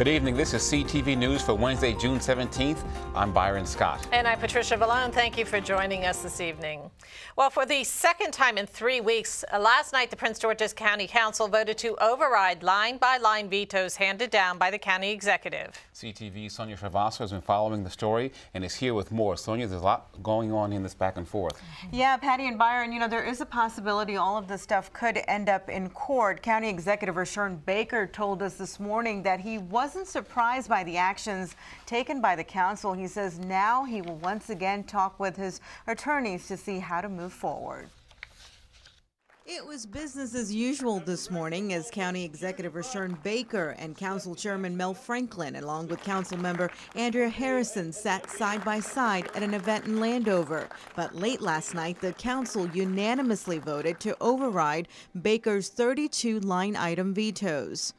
Good evening. This is CTV News for Wednesday, June 17th. I'm Byron Scott. And I'm Patricia Vallone. Thank you for joining us this evening. Well, for the second time in 3 weeks, last night the Prince George's County Council voted to override line-by-line vetoes handed down by the county executive. CTV's Sonia Shrivastava has been following the story and is here with more. Sonia, there's a lot going on in this back and forth. Yeah, Patty and Byron, there is a possibility all of this stuff could end up in court. County Executive Byron Baker told us this morning that he wasn't surprised by the actions taken by the council. He says now he will once again talk with his attorneys to see how to move forward. It was business as usual this morning as County Executive Byron Baker and Council Chairman Mel Franklin, along with Council Member Andrea Harrison, sat side by side at an event in Landover. But late last night, the council unanimously voted to override Baker's 32 line-item vetoes.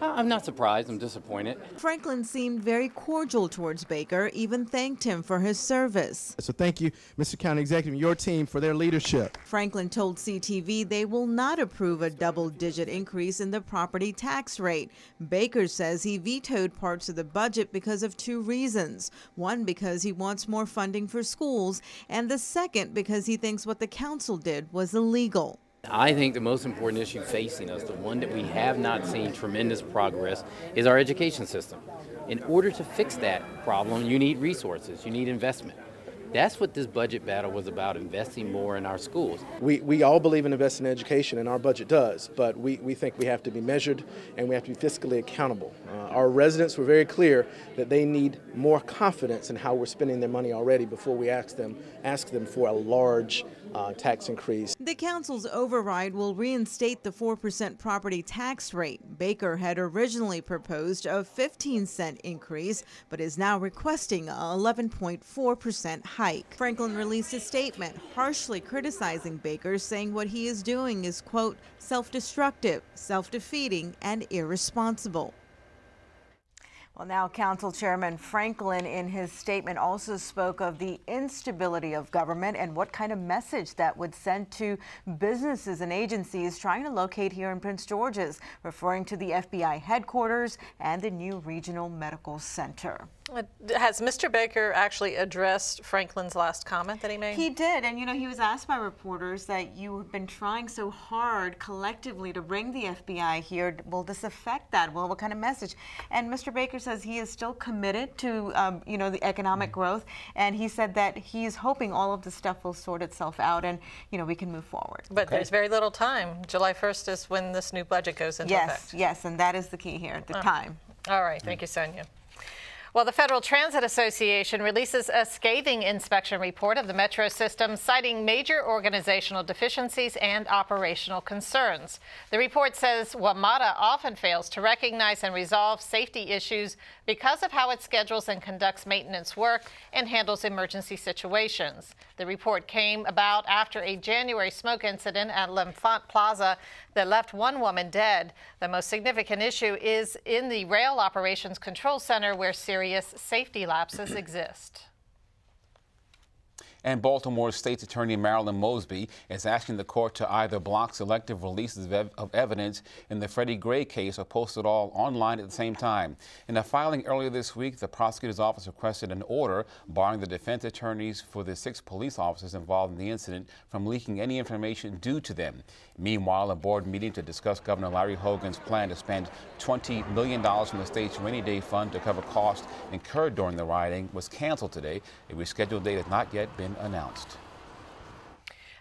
I'm not surprised. I'm disappointed. Franklin seemed very cordial towards Baker, even thanked him for his service. So thank you, Mr. County Executive, and your team for their leadership. Franklin told CTV they will not approve a double-digit increase in the property tax rate. Baker says he vetoed parts of the budget because of two reasons. One, because he wants more funding for schools, and the second, because he thinks what the council did was illegal. I think the most important issue facing us, the one that we have not seen tremendous progress, is our education system. In order to fix that problem, you need resources, you need investment. That's what this budget battle was about, investing more in our schools. We all believe in investing in education, and our budget does, but we think we have to be measured and we have to be fiscally accountable. Our residents were very clear that they need more confidence in how we're spending their money already before we ask them for a large tax increase. The council's override will reinstate the 4% property tax rate. Baker had originally proposed a 15-cent increase, but is now requesting a 11.4% hike. Franklin released a statement harshly criticizing Baker, saying what he is doing is, quote, self-destructive, self-defeating, and irresponsible. Well, now Council Chairman Franklin in his statement also spoke of the instability of government and what kind of message that would send to businesses and agencies trying to locate here in Prince George's, referring to the FBI headquarters and the new regional medical center. Has Mr. Baker actually addressed Franklin's last comment that he made? He did, and he was asked by reporters that you have been trying so hard collectively to bring the FBI here. Will this affect that? Well, what kind of message? And Mr. Baker says he is still committed to the economic growth, and he said that he's hoping all of this stuff will sort itself out and we can move forward. But there's very little time. July 1st is when this new budget goes into effect. Yes, and that is the key here, the time. All right, thank you, Sonia. Well, the Federal Transit Association releases a scathing inspection report of the metro system, citing major organizational deficiencies and operational concerns. The report says WMATA often fails to recognize and resolve safety issues because of how it schedules and conducts maintenance work and handles emergency situations. The report came about after a January smoke incident at L'Enfant Plaza that left one woman dead. The most significant issue is in the Rail Operations Control Center, where serious safety lapses exist. And Baltimore State's Attorney Marilyn Mosby is asking the court to either block selective releases of evidence in the Freddie Gray case or post it all online at the same time. In a filing earlier this week, the prosecutor's office requested an order barring the defense attorneys for the 6 police officers involved in the incident from leaking any information due to them. Meanwhile, a board meeting to discuss Governor Larry Hogan's plan to spend $20 million from the state's rainy day fund to cover costs incurred during the rioting was canceled today. A rescheduled date has not yet been announced.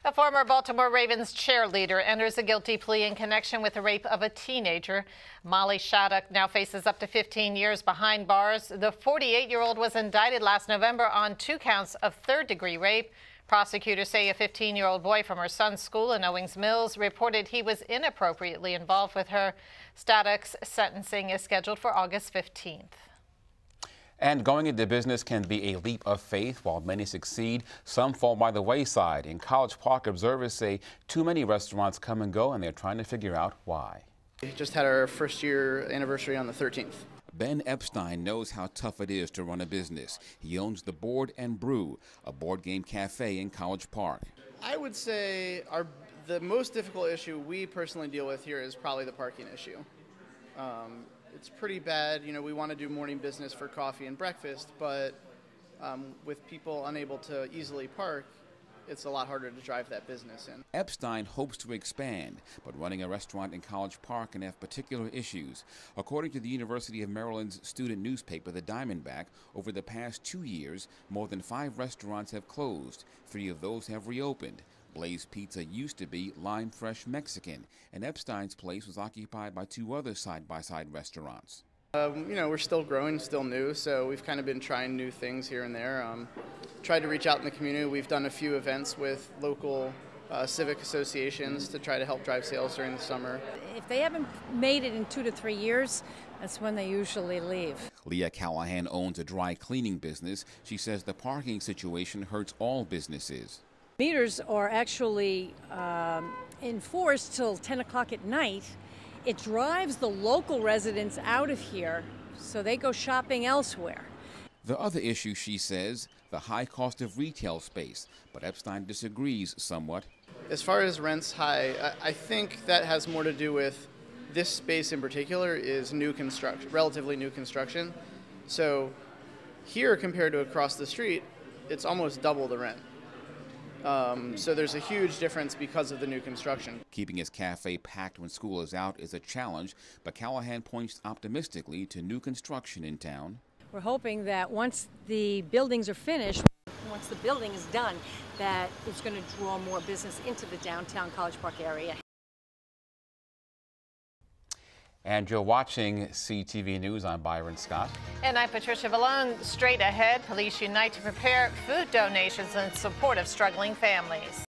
A former Baltimore Ravens cheerleader enters a guilty plea in connection with the rape of a teenager. Molly Shattuck now faces up to 15 years behind bars. The 48-year-old was indicted last November on 2 counts of third-degree rape. Prosecutors say a 15-year-old boy from her son's school in Owings Mills reported he was inappropriately involved with her. Shattuck's sentencing is scheduled for August 15th. And going into business can be a leap of faith. While many succeed, some fall by the wayside. In College Park, observers say too many restaurants come and go, and they're trying to figure out why. We just had our first-year anniversary on the 13th. Ben Epstein knows how tough it is to run a business. He owns the Board and Brew, a board game cafe in College Park. I would say the most difficult issue we personally deal with here is probably the parking issue. it's pretty bad. You know, we want to do morning business for coffee and breakfast, but with people unable to easily park, it's a lot harder to drive that business in. Epstein hopes to expand, but running a restaurant in College Park can have particular issues. According to the University of Maryland's student newspaper, The Diamondback, over the past 2 years, more than 5 restaurants have closed. 3 of those have reopened. Blaze Pizza used to be Lime Fresh Mexican, and Epstein's place was occupied by 2 other side-by-side restaurants. You know, we're still growing, still new, so we've kind of been trying new things here and there. Tried to reach out in the community. We've done a few events with local civic associations to try to help drive sales during the summer. If they haven't made it in 2 to 3 years, that's when they usually leave. Leah Callahan owns a dry cleaning business. She says the parking situation hurts all businesses. Meters are actually enforced till 10 o'clock at night. It drives the local residents out of here, so they go shopping elsewhere. The other issue, she says, the high cost of retail space, but Epstein disagrees somewhat. As far as rents high, I think that has more to do with this space in particular is new construction, relatively new construction. So here compared to across the street, it's almost double the rent. So there's a huge difference because of the new construction. Keeping his cafe packed when school is out is a challenge, but Callahan points optimistically to new construction in town. We're hoping that once the buildings are finished, once the building is done, that it's going to draw more business into the downtown College Park area. And you're watching CTV News. I'm Byron Scott. And I'm Patricia Malone. Straight ahead, police unite to prepare food donations in support of struggling families.